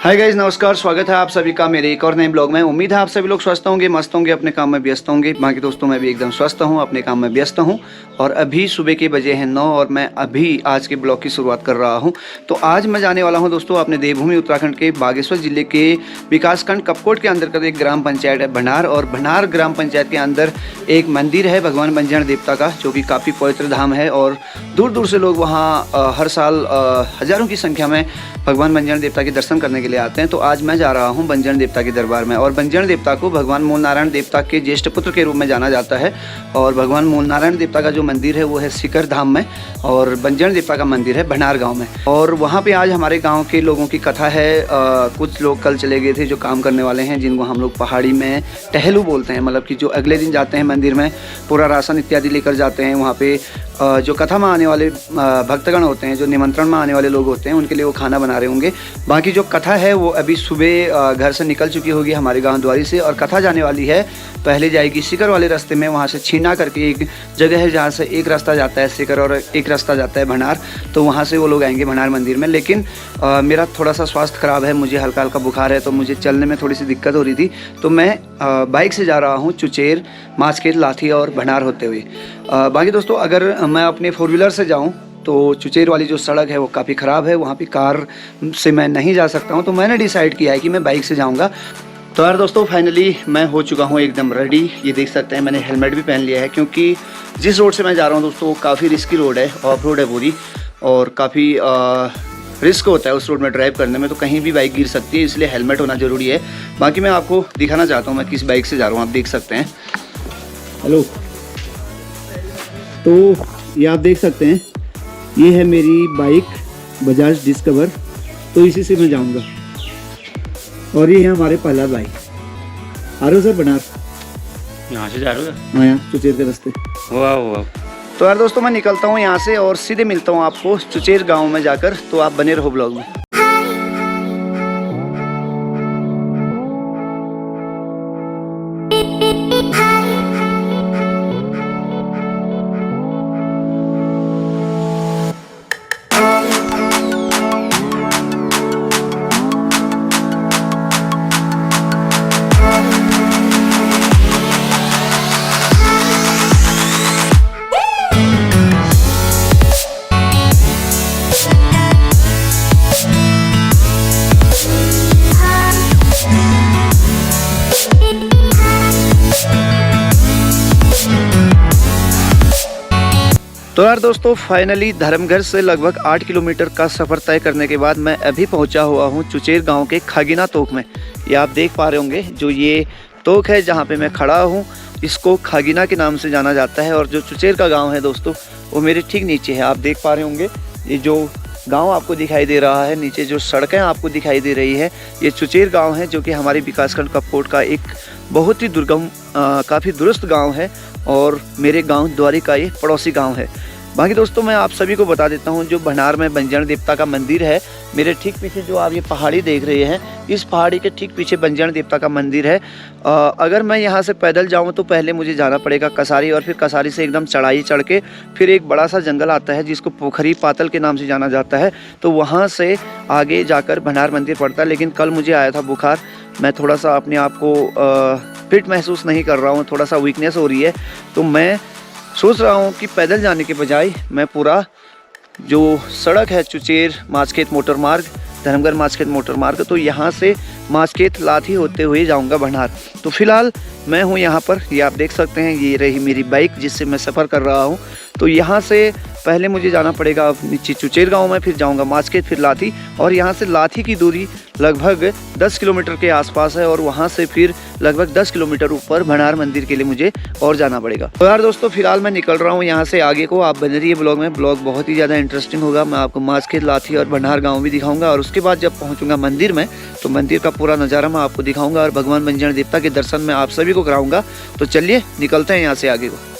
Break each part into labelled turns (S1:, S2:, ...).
S1: Hi guys, नमस्कार। स्वागत है आप सभी का मेरे एक और नए ब्लॉग में। उम्मीद है आप सभी लोग स्वस्थ होंगे, मस्त होंगे, अपने काम में व्यस्त होंगे। बाकी दोस्तों मैं भी एकदम स्वस्थ हूं, अपने काम में व्यस्त हूं। और अभी सुबह के बजे हैं 9 और मैं अभी आज के ब्लॉग की शुरुआत कर रहा हूं। तो आज मैं जाने वाला हूं दोस्तों अपने देवभूमि उत्तराखंड के बागेश्वर जिले के विकासखंड कपकोट के अंतर्गत एक ग्राम पंचायत है भनार। और भनार ग्राम पंचायत के अंदर एक मंदिर है भगवान बंजारण देवता का, जो कि काफ़ी पवित्र धाम है। और दूर दूर से लोग वहाँ हर साल हज़ारों की संख्या में भगवान बंजारण देवता के दर्शन करने के लिए आते हैं। तो आज मैं जा रहा हूं बंजारण देवता के दरबार में। और बंजारण देवता को भगवान मूल नारायण देवता के ज्येष्ठ पुत्र के रूप में जाना जाता है। और भगवान मूल नारायण देवता का जो मंदिर है वो है शिखर धाम में, और बंजारण देवता का मंदिर है भनार गांव में। और वहां पे आज हमारे गांव के लोगों की कथा है। कुछ लोग कल चले गए थे जो काम करने वाले हैं, जिनको हम लोग पहाड़ी में टहलू बोलते हैं। मतलब कि जो अगले दिन जाते हैं मंदिर में, पूरा राशन इत्यादि लेकर जाते हैं। वहाँ पे जो कथा में आने वाले भक्तगण होते हैं, जो निमंत्रण में आने वाले लोग होते हैं, उनके लिए वो खाना बना रहे होंगे। बाकी जो कथा है वो अभी सुबह घर से निकल चुकी होगी हमारे गांव द्वारी से। और कथा जाने वाली है, पहले जाएगी शिखर वाले रास्ते में, वहाँ से छीना करके एक जगह है जहाँ से एक रास्ता जाता है शिखर और एक रास्ता जाता है भनार। तो वहाँ से वो लोग आएंगे भनार मंदिर में। लेकिन मेरा थोड़ा सा स्वास्थ्य ख़राब है, मुझे हल्का हल्का बुखार है, तो मुझे चलने में थोड़ी सी दिक्कत हो रही थी। तो मैं बाइक से जा रहा हूँ चुचेर, माचखेत, लाठी और भनार होते हुए। बाकी दोस्तों अगर मैं अपने 4 व्हीलर से जाऊँ तो चुचेर वाली जो सड़क है वो काफ़ी ख़राब है, वहाँ पे कार से मैं नहीं जा सकता हूँ। तो मैंने डिसाइड किया है कि मैं बाइक से जाऊँगा। तो यार दोस्तों फाइनली मैं हो चुका हूँ एकदम रेडी। ये देख सकते हैं मैंने हेलमेट भी पहन लिया है, क्योंकि जिस रोड से मैं जा रहा हूँ दोस्तों वो काफ़ी रिस्की रोड है, ऑफ रोड है पूरी, और काफ़ी रिस्क होता है उस रोड में ड्राइव करने में। तो कहीं भी बाइक गिर सकती है, इसलिए हेलमेट होना ज़रूरी है। बाकी मैं आपको दिखाना चाहता हूँ मैं किस बाइक से जा रहा हूँ, आप देख सकते हैं। हेलो, तो ये आप देख सकते हैं, ये है मेरी बाइक बजाज डिस्कवर। तो इसी से मैं जाऊंगा। और ये है हमारे प्रहलाद भाई। आ रहे हो सर बनार?
S2: यहाँ से जा रहे हो?
S1: हाँ, यहाँ चुचेर के रास्ते।
S2: वाह वाह।
S1: तो यार दोस्तों मैं निकलता हूँ यहाँ से और सीधे मिलता हूँ आपको चुचेर गांव में जाकर। तो आप बने रहो ब्लॉग में। तो यार दोस्तों फाइनली धर्मघर से लगभग 8 किलोमीटर का सफ़र तय करने के बाद मैं अभी पहुंचा हुआ हूं चुचेर गांव के खागिना तोक में। ये आप देख पा रहे होंगे, जो ये तोक है जहां पे मैं खड़ा हूं, इसको खागिना के नाम से जाना जाता है। और जो चुचेर का गांव है दोस्तों वो मेरे ठीक नीचे है। आप देख पा रहे होंगे ये जो गांव आपको दिखाई दे रहा है, नीचे जो सड़कें आपको दिखाई दे रही है, ये चुचेर गाँव है, जो कि हमारे विकासखंड कपकोट का एक बहुत ही दुर्गम काफ़ी दुरुस्त गाँव है। और मेरे गांव द्वारी का ये पड़ोसी गांव है। बाकी दोस्तों मैं आप सभी को बता देता हूं, जो भनार में बंजारण देवता का मंदिर है, मेरे ठीक पीछे जो आप ये पहाड़ी देख रहे हैं, इस पहाड़ी के ठीक पीछे बंजारण देवता का मंदिर है। अगर मैं यहां से पैदल जाऊं तो पहले मुझे जाना पड़ेगा कसारी, और फिर कसारी से एकदम चढ़ाई चढ़ के फिर एक बड़ा सा जंगल आता है जिसको पोखरी पातल के नाम से जाना जाता है। तो वहाँ से आगे जाकर भनार मंदिर पड़ता है। लेकिन कल मुझे आया था बुखार, मैं थोड़ा सा अपने आप को फिट महसूस नहीं कर रहा हूँ, थोड़ा सा वीकनेस हो रही है। तो मैं सोच रहा हूँ कि पैदल जाने के बजाय मैं पूरा जो सड़क है चुचेर माचखेत मोटर मार्ग, धर्मघर माचखेत मोटर मार्ग, तो यहाँ से माचखेत लाठी होते हुए जाऊँगा भनार। तो फिलहाल मैं हूँ यहाँ पर, ये आप देख सकते हैं, ये रही मेरी बाइक जिससे मैं सफ़र कर रहा हूँ। तो यहाँ से पहले मुझे जाना पड़ेगा नीचे चुचेर गांव में, फिर जाऊंगा माचखेत, फिर लाठी। और यहाँ से लाठी की दूरी लगभग 10 किलोमीटर के आसपास है। और वहाँ से फिर लगभग 10 किलोमीटर ऊपर भनार मंदिर के लिए मुझे और जाना पड़ेगा। तो यार दोस्तों फिलहाल मैं निकल रहा हूँ यहाँ से आगे को। आप बने रहिए ब्लॉग में, ब्लॉग बहुत ही ज़्यादा इंटरेस्टिंग होगा। मैं आपको माचखेत, लाठी और भनार गाँव भी दिखाऊँगा। और उसके बाद जब पहुँचूँगा मंदिर में तो मंदिर का पूरा नज़ारा मैं आपको दिखाऊँगा और भगवान बंजारण देवता के दर्शन मैं आप सभी को कराऊँगा। तो चलिए निकलते हैं यहाँ से आगे को।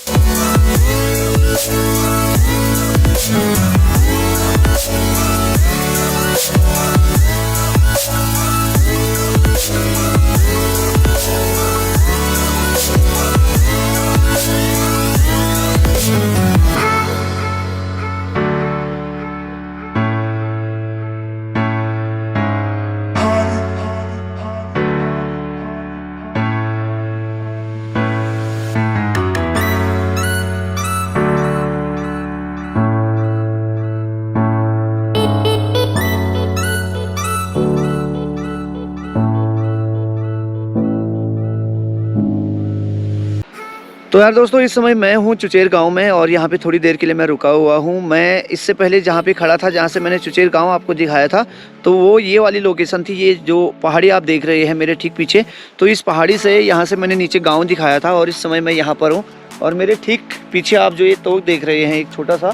S1: तो यार दोस्तों, इस समय मैं हूँ चुचेर गांव में और यहाँ पे थोड़ी देर के लिए मैं रुका हुआ हूँ। मैं इससे पहले जहाँ पे खड़ा था, जहाँ से मैंने चुचेर गांव आपको दिखाया था, तो वो ये वाली लोकेशन थी। ये जो पहाड़ी आप देख रहे हैं मेरे ठीक पीछे, तो इस पहाड़ी से यहाँ से मैंने नीचे गाँव दिखाया था और इस समय मैं यहाँ पर हूँ। और मेरे ठीक पीछे आप जो ये तोक देख रहे हैं एक छोटा सा,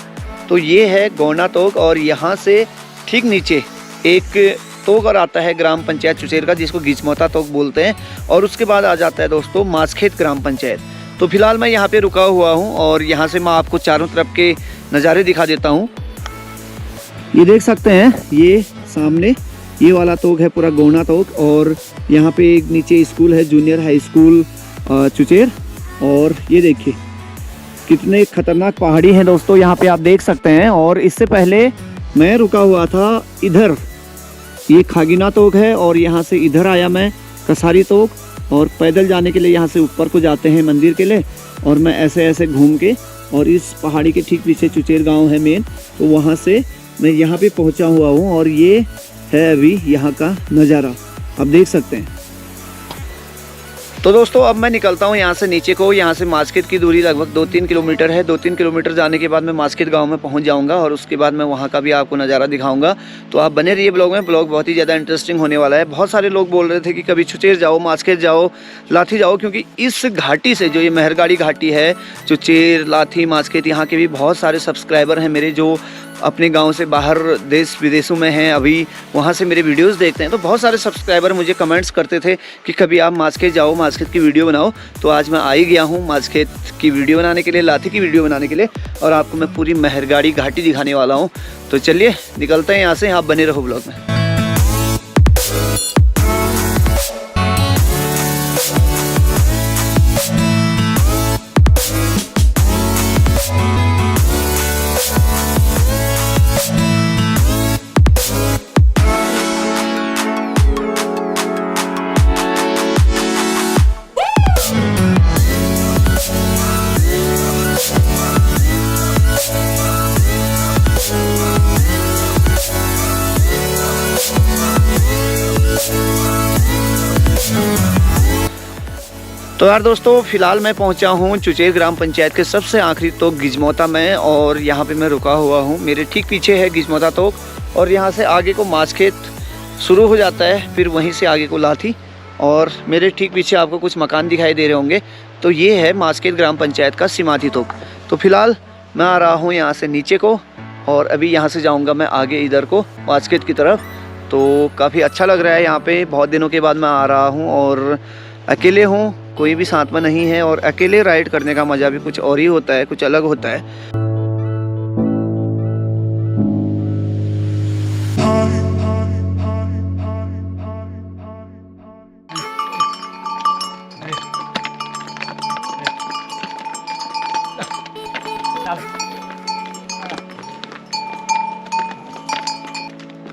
S1: तो ये है गौना तोक। और यहाँ से ठीक नीचे एक तोक और आता है ग्राम पंचायत चुचेर का, जिसको गिचमौता तोक बोलते हैं। और उसके बाद आ जाता है दोस्तों मासखेत ग्राम पंचायत। तो फिलहाल मैं यहाँ पे रुका हुआ हूँ और यहाँ से मैं आपको चारों तरफ के नज़ारे दिखा देता हूँ। ये देख सकते हैं, ये सामने ये वाला तोक है पूरा गौना तोक। और यहाँ पे एक नीचे स्कूल है, जूनियर हाई स्कूल चुचेर। और ये देखिए कितने खतरनाक पहाड़ी हैं दोस्तों, यहाँ पे आप देख सकते हैं। और इससे पहले मैं रुका हुआ था इधर, ये खागिना तोक है। और यहाँ से इधर आया मैं कसारी तोक, और पैदल जाने के लिए यहाँ से ऊपर को जाते हैं मंदिर के लिए। और मैं ऐसे ऐसे घूम के, और इस पहाड़ी के ठीक पीछे चुचेर गांव है मेन, तो वहाँ से मैं यहाँ पे पहुँचा हुआ हूँ। और ये है अभी यहाँ का नज़ारा, आप देख सकते हैं। तो दोस्तों अब मैं निकलता हूँ यहाँ से नीचे को। यहाँ से मासखेत की दूरी लगभग 2-3 किलोमीटर है। 2-3 किलोमीटर जाने के बाद मैं मासखेत गांव में पहुँच जाऊँगा और उसके बाद मैं वहाँ का भी आपको नज़ारा दिखाऊंगा। तो आप बने रहिए ब्लॉग में, ब्लॉग बहुत ही ज़्यादा इंटरेस्टिंग होने वाला है। बहुत सारे लोग बोल रहे थे कि कभी चुचेर जाओ, मासखेत जाओ, लाठी जाओ, क्योंकि इस घाटी से जो ये मेहरगाड़ी घाटी है, चुचेर, लाठी, मासखेत, यहाँ के भी बहुत सारे सब्सक्राइबर हैं मेरे जो अपने गांव से बाहर देश विदेशों में हैं, अभी वहां से मेरे वीडियोस देखते हैं। तो बहुत सारे सब्सक्राइबर मुझे कमेंट्स करते थे कि कभी आप मासखेत जाओ, मासखेत की वीडियो बनाओ। तो आज मैं आ ही गया हूं मासखेत की वीडियो बनाने के लिए, लाठी की वीडियो बनाने के लिए, और आपको मैं पूरी मेहरगाड़ी घाटी दिखाने वाला हूँ। तो चलिए निकलते हैं यहाँ से, आप बने रहो ब्लॉग में। तो यार दोस्तों, फिलहाल मैं पहुंचा हूं चुचेर ग्राम पंचायत के सबसे आखिरी तोक गिचमौता में, और यहां पे मैं रुका हुआ हूं। मेरे ठीक पीछे है गिचमौता तोक, और यहां से आगे को मासखेत शुरू हो जाता है, फिर वहीं से आगे को लाठी। और मेरे ठीक पीछे आपको कुछ मकान दिखाई दे रहे होंगे, तो ये है मासखेत ग्राम पंचायत का सीमाती तोक। तो फिलहाल मैं आ रहा हूँ यहाँ से नीचे को, और अभी यहाँ से जाऊँगा मैं आगे इधर को मासखेत की तरफ। तो काफ़ी अच्छा लग रहा है यहाँ पे, बहुत दिनों के बाद मैं आ रहा हूँ और अकेले हूँ, कोई भी साथ में नहीं है। और अकेले राइड करने का मज़ा भी कुछ और ही होता है, कुछ अलग होता है।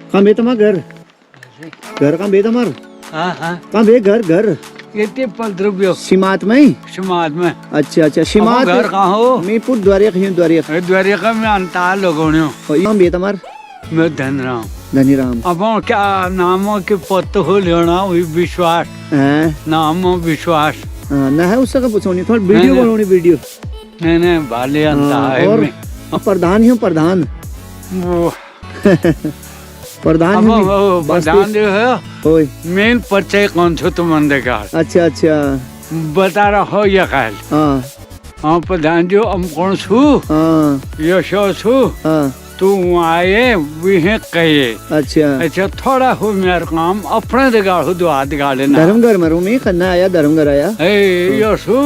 S1: कहाँ बे तुम्हारा घर? घर कहाँ बे तुम्हारा? कहाँ बे घर?
S3: ये 15 रुपये
S1: सीमात में ही?
S3: समाज में।
S1: अच्छा सीमात
S3: घर कहाँ हो?
S1: मीपुर द्वारिका
S3: में अंता लोगों
S1: कहाँ बे तुम्हारा?
S3: मैं धनराम।
S1: धनीराम।
S3: अब क्या नामों के पत्ते हो लेना, विश्वास नाम विश्वास
S1: ना है, उसका पूछोनी थोड़ा वीडियो बनाओनी वीडियो।
S3: नहीं भाले अंता है।
S1: और प्रधान ही हूँ, प्रधान
S3: वो
S1: प्रधान
S3: प्रधान जो है मेन परिचय कौन छो तुम अंधेगा?
S1: अच्छा
S3: बता रहा हो ये ख्याल। हाँ प्रधान जो हम कौन छू? यशो छू। तू आए विहे कहे। अच्छा थोड़ा हो मेरा काम अपने दिगाड़ हो, दो हाथ दिगाड़ लेना।
S1: धर्मघर मरू में करना आया, धर्मघर आया।
S3: यशो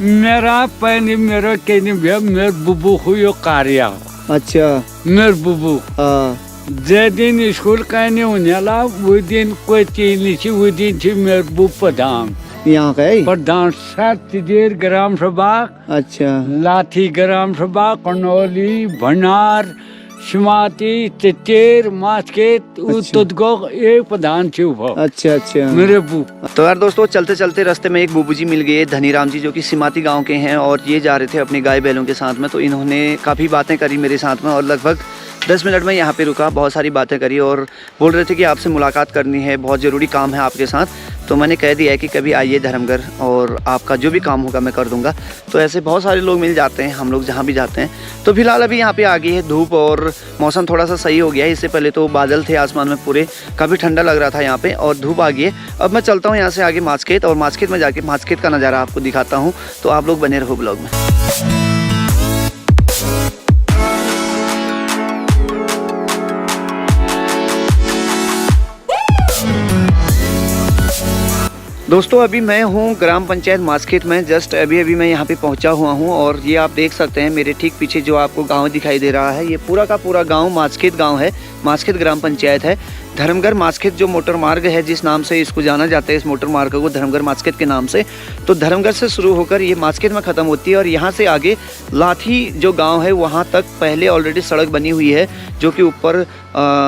S3: मेरा पैनी मेरा कहनी भैया मेरे बुबू हुई कार्य। अच्छा मेरे बुबू जे दिन स्कूल कहने उन्हें वो दिन कोई चीज नहीं थी, वो दिन थी मेरे बुबू प्रधान।
S1: यहाँ का
S3: प्रधान सतजेर ग्राम सभा। अच्छा लाठी ग्राम सभा, कनौली, भंडार, सीमाती, चुचेर, मासखेत, तुदगो एक प्रधान थी। अच्छा मेरे बू।
S1: तो यार दोस्तों, चलते चलते रास्ते में एक बुबू जी मिल गए, धनीराम जी, जो कि सीमाती गांव के हैं, और ये जा रहे थे अपनी गाय बैलों के साथ में। तो इन्होंने काफ़ी बातें करी मेरे साथ में, और लगभग 10 मिनट में यहाँ पे रुका, बहुत सारी बातें करी और बोल रहे थे कि आपसे मुलाकात करनी है, बहुत ज़रूरी काम है आपके साथ। तो मैंने कह दिया है कि कभी आइए धर्मगढ़ और आपका जो भी काम होगा मैं कर दूंगा। तो ऐसे बहुत सारे लोग मिल जाते हैं हम लोग जहाँ भी जाते हैं। तो फिलहाल अभी यहाँ पे आ गई है धूप और मौसम थोड़ा सा सही हो गया है। इससे पहले तो बादल थे आसमान में पूरे, काफ़ी ठंडा लग रहा था यहाँ पे और धूप आ गई है। अब मैं चलता हूँ यहाँ से आगे माछखेत और माछखेत में जाके माछखेत का नज़ारा आपको दिखाता हूँ। तो आप लोग बने रहो ब्लॉग में। दोस्तों अभी मैं हूँ ग्राम पंचायत माछखेत में, जस्ट अभी मैं यहाँ पे पहुँचा हुआ हूँ और ये आप देख सकते हैं मेरे ठीक पीछे जो आपको गांव दिखाई दे रहा है, ये पूरा का पूरा गांव माछखेत गांव है। माछखेत ग्राम पंचायत है। धर्मगढ़ माछखेत जो मोटर मार्ग है, जिस नाम से इसको जाना जाता है, इस मोटर मार्ग को धर्मगढ़ माछखेत के नाम से, तो धर्मगढ़ से शुरू होकर ये माछखेत में ख़त्म होती है और यहाँ से आगे लाठी जो गांव है वहाँ तक पहले ऑलरेडी सड़क बनी हुई है, जो कि ऊपर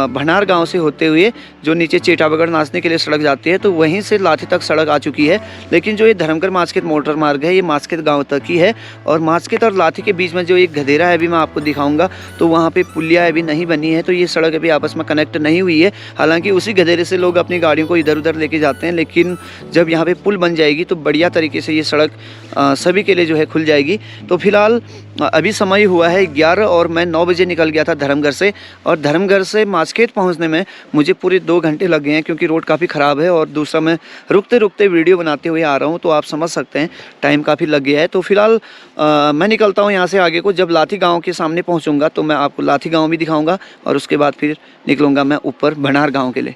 S1: भनार गांव से होते हुए जो नीचे चेटाबगढ़ नाचने के लिए सड़क जाती है, तो वहीं से लाठी तक सड़क आ चुकी है। लेकिन जो ये धर्मगढ़ माछखेत मोटर मार्ग है ये माछखेत गांव तक ही है और माछखेत और लाठी के बीच में जो एक गधेरा है अभी मैं आपको दिखाऊंगा, तो वहाँ पे पुलिया अभी नहीं बनी है, तो ये सड़क अभी आपस में कनेक्ट नहीं हुई है। हालांकि उसी गधेरे से लोग अपनी गाड़ियों को इधर उधर लेके जाते हैं, लेकिन जब यहाँ पे पुल बन जाएगी तो बढ़िया तरीके से ये सड़क सभी के लिए जो है खुल जाएगी। तो फिलहाल अभी समय हुआ है 11 और मैं 9 बजे निकल गया था धर्मगढ़ से, और धर्मगढ़ से माछखेत पहुंचने में मुझे पूरे 2 घंटे लग गए हैं, क्योंकि रोड काफ़ी ख़राब है और दूसरा मैं रुकते रुकते वीडियो बनाते हुए आ रहा हूं, तो आप समझ सकते हैं टाइम काफ़ी लग गया है। तो फिलहाल मैं निकलता हूं यहाँ से आगे को। जब लाठी गाँव के सामने पहुँचूँगा तो मैं आपको लाठी गाँव भी दिखाऊँगा और उसके बाद फिर निकलूँगा मैं ऊपर भनार गाँव के लिए।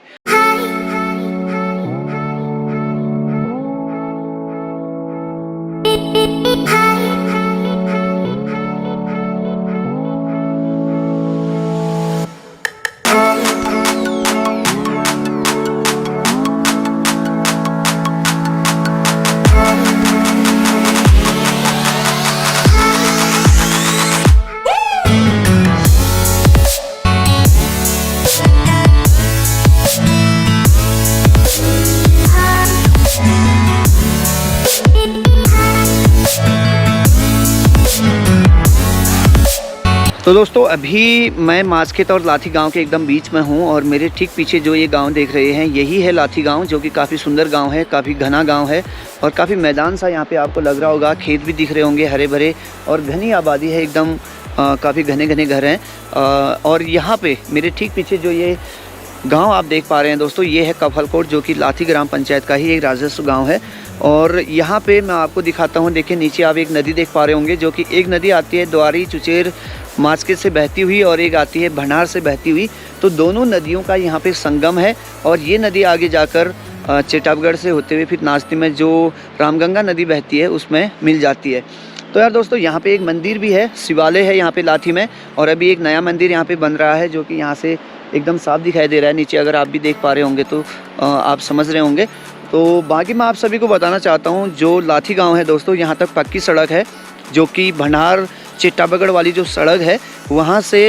S1: तो दोस्तों अभी मैं माछखेत और लाठी गांव के एकदम बीच में हूं और मेरे ठीक पीछे जो ये गांव देख रहे हैं यही है लाठी गांव, जो कि काफ़ी सुंदर गांव है, काफ़ी घना गांव है और काफ़ी मैदान सा यहाँ पे आपको लग रहा होगा। खेत भी दिख रहे होंगे हरे भरे और घनी आबादी है एकदम, काफ़ी घने घने घर हैं। और यहाँ पे मेरे ठीक पीछे जो ये गांव आप देख पा रहे हैं दोस्तों, ये है कफलकोट, जो कि लाठी ग्राम पंचायत का ही एक राजस्व गांव है। और यहाँ पे मैं आपको दिखाता हूँ, देखिए नीचे आप एक नदी देख पा रहे होंगे, जो कि एक नदी आती है द्वारी चुचेर माछखेत से बहती हुई और एक आती है भनार से बहती हुई। तो दोनों नदियों का यहाँ पे संगम है और ये नदी आगे जाकर चेटाबगढ़ से होते हुए फिर नाचती में जो रामगंगा नदी बहती है उसमें मिल जाती है। तो यार दोस्तों यहाँ पे एक मंदिर भी है, शिवालय है यहाँ पे लाठी में, और अभी एक नया मंदिर यहाँ पे बन रहा है, जो कि यहाँ से एकदम साफ दिखाई दे रहा है। नीचे अगर आप भी देख पा रहे होंगे तो आप समझ रहे होंगे। तो बाकी मैं आप सभी को बताना चाहता हूँ, जो लाठी गांव है दोस्तों, यहाँ तक पक्की सड़क है, जो कि भनार चेटाबगढ़ वाली जो सड़क है वहाँ से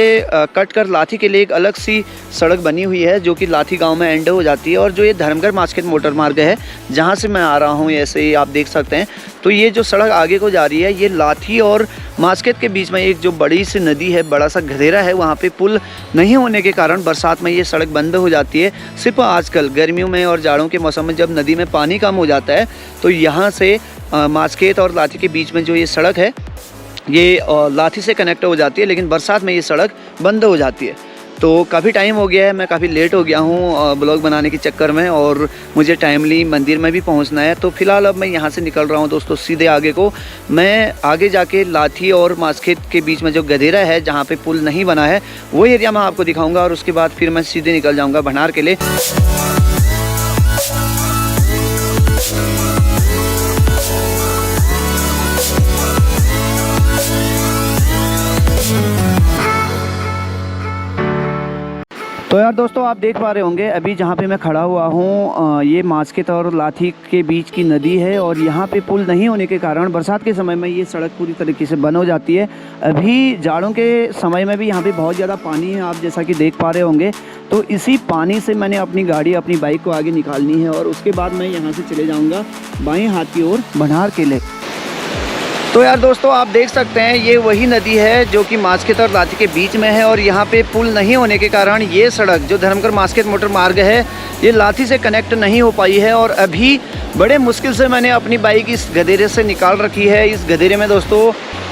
S1: कट कर लाठी के लिए एक अलग सी सड़क बनी हुई है, जो कि लाठी गांव में एंड हो जाती है। और जो ये धर्मगढ़ माछखेत मोटर मार्ग है जहाँ से मैं आ रहा हूँ, ऐसे ही आप देख सकते हैं, तो ये जो सड़क आगे को जा रही है ये लाठी और माछखेत के बीच में एक जो बड़ी सी नदी है, बड़ा सा गधेरा है, वहाँ पे पुल नहीं होने के कारण बरसात में ये सड़क बंद हो जाती है। सिर्फ आजकल गर्मियों में और जाड़ों के मौसम में जब नदी में पानी कम हो जाता है तो यहाँ से माछखेत और लाठी के बीच में जो ये सड़क है ये लाठी से कनेक्ट हो जाती है, लेकिन बरसात में ये सड़क बंद हो जाती है। तो काफ़ी टाइम हो गया है, मैं काफ़ी लेट हो गया हूँ ब्लॉग बनाने के चक्कर में, और मुझे टाइमली मंदिर में भी पहुँचना है। तो फिलहाल अब मैं यहाँ से निकल रहा हूँ दोस्तों सीधे आगे को। मैं आगे जाके लाठी और माछखेत के बीच में जो गधेरा है, जहाँ पे पुल नहीं बना है, वो एरिया मैं आपको दिखाऊँगा और उसके बाद फिर मैं सीधे निकल जाऊँगा भनार के लिए। तो यार दोस्तों आप देख पा रहे होंगे अभी जहाँ पे मैं खड़ा हुआ हूँ, ये माछखेत और लाठी के बीच की नदी है और यहाँ पे पुल नहीं होने के कारण बरसात के समय में ये सड़क पूरी तरीके से बंद हो जाती है। अभी जाड़ों के समय में भी यहाँ पे बहुत ज़्यादा पानी है, आप जैसा कि देख पा रहे होंगे। तो इसी पानी से मैंने अपनी गाड़ी, अपनी बाइक को आगे निकालनी है और उसके बाद मैं यहाँ से चले जाऊँगा बाएँ हाथ की ओर भनार के लिए। तो यार दोस्तों आप देख सकते हैं ये वही नदी है जो कि माछखेत और लाठी के बीच में है, और यहाँ पे पुल नहीं होने के कारण ये सड़क जो धर्मगढ़ माछखेत मोटर मार्ग है ये लाठी से कनेक्ट नहीं हो पाई है और अभी बड़े मुश्किल से मैंने अपनी बाइक इस गधेरे से निकाल रखी है। इस गधेरे में दोस्तों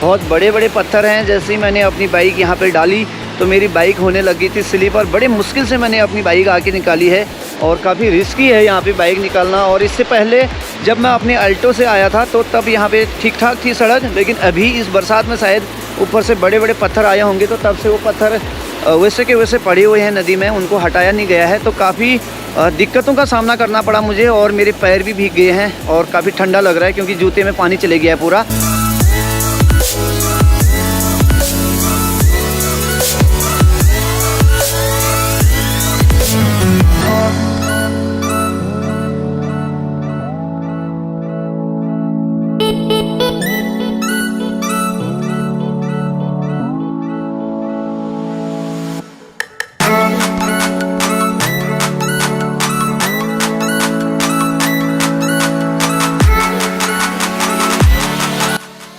S1: बहुत बड़े बड़े पत्थर हैं। जैसे ही मैंने अपनी बाइक यहाँ पे डाली तो मेरी बाइक होने लगी थी स्लिप और बड़े मुश्किल से मैंने अपनी बाइक आके निकाली है और काफ़ी रिस्की है यहाँ पे बाइक निकालना। और इससे पहले जब मैं अपने अल्टो से आया था तो तब यहाँ पे ठीक ठाक थी सड़क, लेकिन अभी इस बरसात में शायद ऊपर से बड़े बड़े पत्थर आए होंगे तो तब से वो पत्थर वैसे के वैसे पड़े हुए हैं नदी में, उनको हटाया नहीं गया है। तो काफ़ी दिक्कतों का सामना करना पड़ा मुझे और मेरे पैर भी भीग गए हैं और काफ़ी ठंडा लग रहा है क्योंकि जूते में पानी चले गया है पूरा।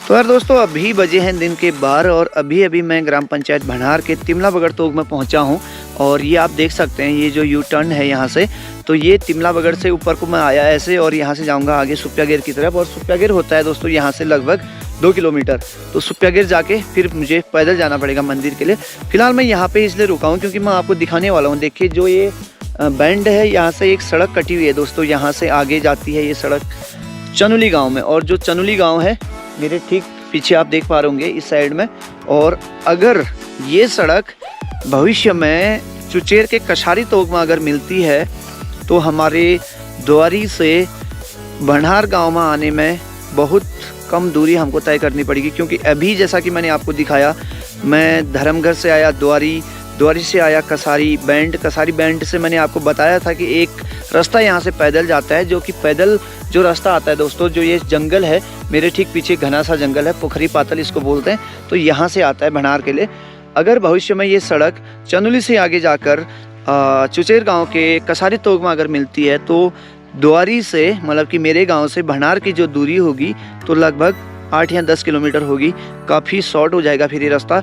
S1: तो यार दोस्तों अभी बजे हैं दिन के 12 और अभी अभी मैं ग्राम पंचायत भनार के तिमला बगड़ तोग में पहुंचा हूं। और ये आप देख सकते हैं ये जो यू टर्न है यहाँ से, तो ये तिमला बगड़ से ऊपर को मैं आया ऐसे और यहाँ से जाऊंगा आगे सुप्यागेर की तरफ। और सुप्यागेर होता है दोस्तों यहाँ से लगभग 2 किलोमीटर। तो सुप्यागेर जाके फिर मुझे पैदल जाना पड़ेगा मंदिर के लिए। फिलहाल मैं यहाँ पे इसलिए रुका हूँ क्योंकि मैं आपको दिखाने वाला हूँ। देखिए जो ये बैंड है यहाँ से एक सड़क कटी हुई है दोस्तों, यहाँ से आगे जाती है ये सड़क चनुली गाँव में। और जो चनुली गाँव है मेरे ठीक पीछे आप देख पा रहे होंगे इस साइड में। और अगर ये सड़क भविष्य में चुचेर के कछारी तोग में अगर मिलती है तो हमारे द्वारी से भनार गांव में आने में बहुत कम दूरी हमको तय करनी पड़ेगी। क्योंकि अभी जैसा कि मैंने आपको दिखाया, मैं धर्मघर से आया द्वारी से आया कसारी बैंड से मैंने आपको बताया था कि एक रास्ता यहाँ से पैदल जाता है, जो कि पैदल जो रास्ता आता है दोस्तों, जो ये जंगल है मेरे ठीक पीछे घना सा जंगल है, पोखरी पातल इसको बोलते हैं, तो यहाँ से आता है भनार के लिए। अगर भविष्य में ये सड़क चनुली से आगे जाकर चुचेर गांव के कसारी तोग में अगर मिलती है तो द्वारी से मतलब कि मेरे गांव से भनार की जो दूरी होगी तो लगभग 8 या 10 किलोमीटर होगी। काफ़ी शॉर्ट हो जाएगा फिर ये रास्ता।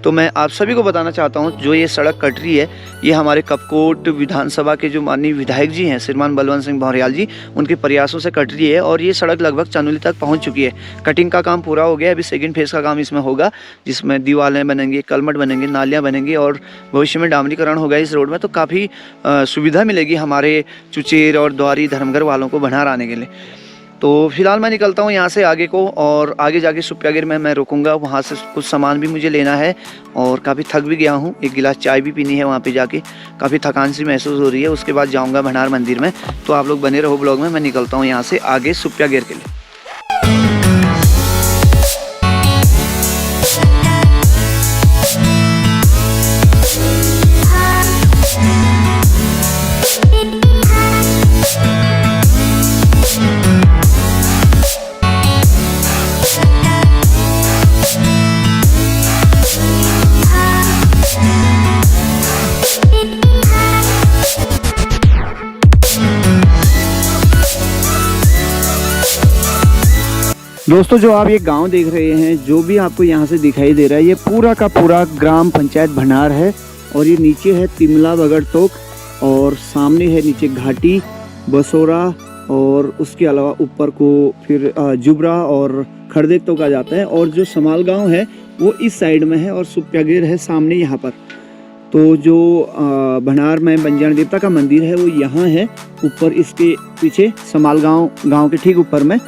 S1: तो मैं आप सभी को बताना चाहता हूँ जो ये सड़क कट रही है ये हमारे कपकोट विधानसभा के जो माननीय विधायक जी हैं श्रीमान बलवंत सिंह भौरियाल जी, उनके प्रयासों से कट रही है। और ये सड़क लगभग चनुली तक पहुँच चुकी है। कटिंग का काम पूरा हो गया, अभी सेकंड फेज़ का काम इसमें होगा जिसमें दीवारें बनेंगे, कलमट बनेंगे, नालियाँ बनेंगी और भविष्य में डामरीकरण होगा इस रोड में। तो काफ़ी सुविधा मिलेगी हमारे चुचेर और द्वारी धर्मघर वालों को भनार आने के लिए। तो फिलहाल मैं निकलता हूँ यहाँ से आगे को और आगे जाके सुप्यागेर में मैं रुकूंगा। वहाँ से कुछ सामान भी मुझे लेना है और काफ़ी थक भी गया हूँ, एक गिलास चाय भी पीनी है वहाँ पे जाके, काफ़ी थकान सी महसूस हो रही है। उसके बाद जाऊँगा भनार मंदिर में। तो आप लोग बने रहो ब्लॉग में। मैं निकलता हूँ यहाँ से आगे सुप्यागेर के लिए। दोस्तों जो आप ये गांव देख रहे हैं, जो भी आपको यहाँ से दिखाई दे रहा है, ये पूरा का पूरा ग्राम पंचायत भनार है। और ये नीचे है तिमला बगड़ तोक और सामने है नीचे घाटी बसोरा और उसके अलावा ऊपर को फिर जुबरा और खड़देक तोक आ जाता है। और जो समाल गांव है वो इस साइड में है और सुप्यागेर है सामने यहाँ पर। तो जो भनार में बंजारण देवता का मंदिर है वो यहाँ है ऊपर, इसके पीछे समाल गांव के ठीक ऊपर में।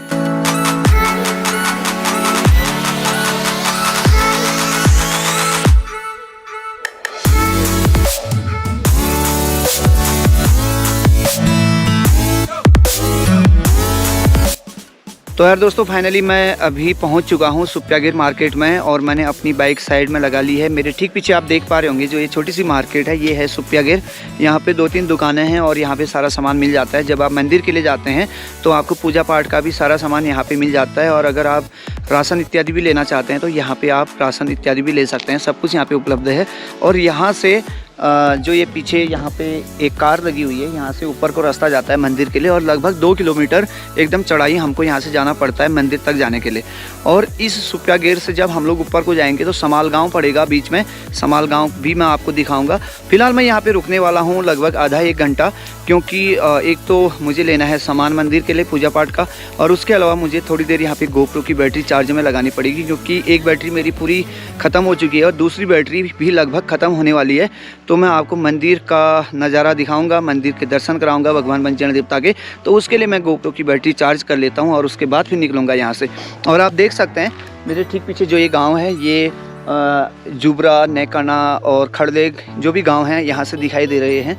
S1: तो यार दोस्तों फाइनली मैं अभी पहुंच चुका हूं सुप्यागेर मार्केट में और मैंने अपनी बाइक साइड में लगा ली है। मेरे ठीक पीछे आप देख पा रहे होंगे जो ये छोटी सी मार्केट है, ये है सुप्यागेर। यहाँ पे 2-3 दुकानें हैं और यहाँ पे सारा सामान मिल जाता है। जब आप मंदिर के लिए जाते हैं तो आपको पूजा पाठ का भी सारा सामान यहाँ पे मिल जाता है। और अगर आप राशन इत्यादि भी लेना चाहते हैं तो यहाँ पे आप राशन इत्यादि भी ले सकते हैं, सब कुछ यहाँ पे उपलब्ध है। और यहाँ से जो ये पीछे यहाँ पे एक कार लगी हुई है, यहाँ से ऊपर को रास्ता जाता है मंदिर के लिए और लगभग 2 किलोमीटर एकदम चढ़ाई हमको यहाँ से जाना पड़ता है मंदिर तक जाने के लिए। और इस सुप्यागेर से जब हम लोग ऊपर को जाएंगे तो समाल गांव पड़ेगा बीच में, समाल गांव भी मैं आपको दिखाऊंगा। फिलहाल मैं यहाँ पे रुकने वाला हूँ लगभग आधा 1 घंटा, क्योंकि एक तो मुझे लेना है सामान मंदिर के लिए पूजा पाठ का, और उसके अलावा मुझे थोड़ी देर यहाँ पे GoPro की बैटरी चार्ज में लगानी पड़ेगी, क्योंकि एक बैटरी मेरी पूरी ख़त्म हो चुकी है और दूसरी बैटरी भी लगभग ख़त्म होने वाली है। तो मैं आपको मंदिर का नज़ारा दिखाऊँगा, मंदिर के दर्शन कराऊँगा भगवान बंजर देवता के। तो उसके लिए मैं GoPro की बैटरी चार्ज कर लेता हूँ और उसके बाद फिर निकलूँगा यहाँ से। और आप देख सकते हैं मेरे ठीक पीछे जो ये गाँव है, ये जुबरा, नेकाना और खड़देग जो भी गांव हैं यहाँ से दिखाई दे रहे हैं।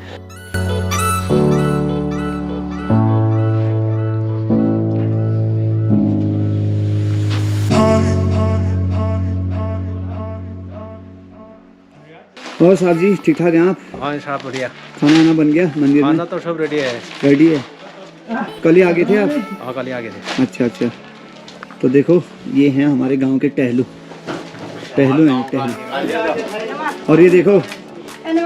S1: और साहब जी ठीक ठाक हैं आप?
S2: हाँ साहब बढ़िया।
S1: खाना वाना बन गया मंदिर में?
S2: खाना तो सब रेडी है।
S1: रेडी है। कल ही आ गए थे आप?
S2: हाँ कल ही आ गए थे।
S1: अच्छा अच्छा। तो देखो ये हैं हमारे गांव के टहलू हैं टहलू। और ये देखो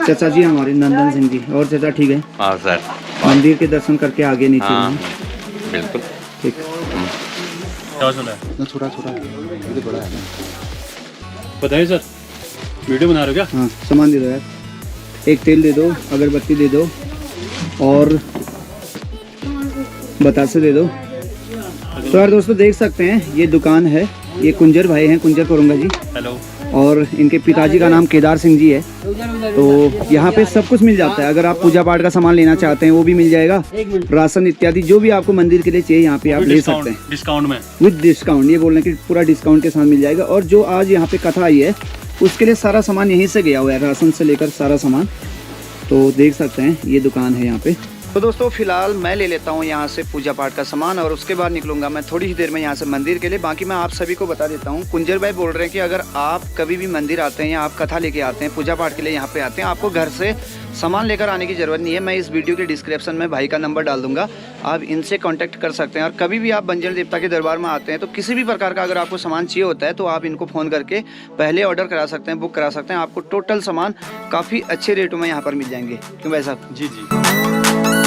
S1: चाचा जी हमारे नंदन सिंह जी। और चाचा ठीक है?
S2: हाँ सर।
S1: मंदिर के दर्शन करके आगे नीचे
S2: हाँ, बिल्कुल
S1: ठीक।
S2: छोटा बताइए सर, वीडियो बना रहे हो क्या?
S1: हाँ सामान दे दो यार, एक तेल दे दो, अगरबत्ती दे दो और बतासे दे दो। तो यार दोस्तों देख सकते हैं ये दुकान है, ये कुंजर भाई हैं, कुंजर कोरंगा जी।
S2: हेलो।
S1: और इनके पिताजी का नाम केदार सिंह जी है। तो यहाँ पे सब कुछ मिल जाता है। अगर आप पूजा पाठ का सामान लेना चाहते हैं वो भी मिल जाएगा, राशन इत्यादि जो भी आपको मंदिर के लिए चाहिए यहाँ पे आप ले सकते हैं
S2: डिस्काउंट में।
S1: विद डिस्काउंट, ये बोल रहे हैं कि पूरा डिस्काउंट के साथ मिल जाएगा। और जो आज यहाँ पे कथा आई है उसके लिए सारा सामान यहीं से गया हुआ है, राशन से लेकर सारा सामान। तो देख सकते हैं ये दुकान है यहाँ पे। तो दोस्तों फिलहाल मैं ले लेता हूँ यहाँ से पूजा पाठ का सामान और उसके बाद निकलूंगा मैं थोड़ी ही देर में यहाँ से मंदिर के लिए। बाकी मैं आप सभी को बता देता हूँ, कुंजर भाई बोल रहे हैं कि अगर आप कभी भी मंदिर आते हैं या आप कथा लेके आते हैं, पूजा पाठ के लिए यहाँ पे आते हैं, आपको घर से सामान लेकर आने की ज़रूरत नहीं है। मैं इस वीडियो के डिस्क्रिप्शन में भाई का नंबर डाल दूंगा, आप इनसे कांटेक्ट कर सकते हैं। और कभी भी आप बंजर देवता के दरबार में आते हैं तो किसी भी प्रकार का अगर आपको सामान चाहिए होता है तो आप इनको फ़ोन करके पहले ऑर्डर करा सकते हैं, बुक करा सकते हैं। आपको टोटल सामान काफ़ी अच्छे रेटों में यहाँ पर मिल जाएंगे। क्यों भाई साहब?
S2: जी जी।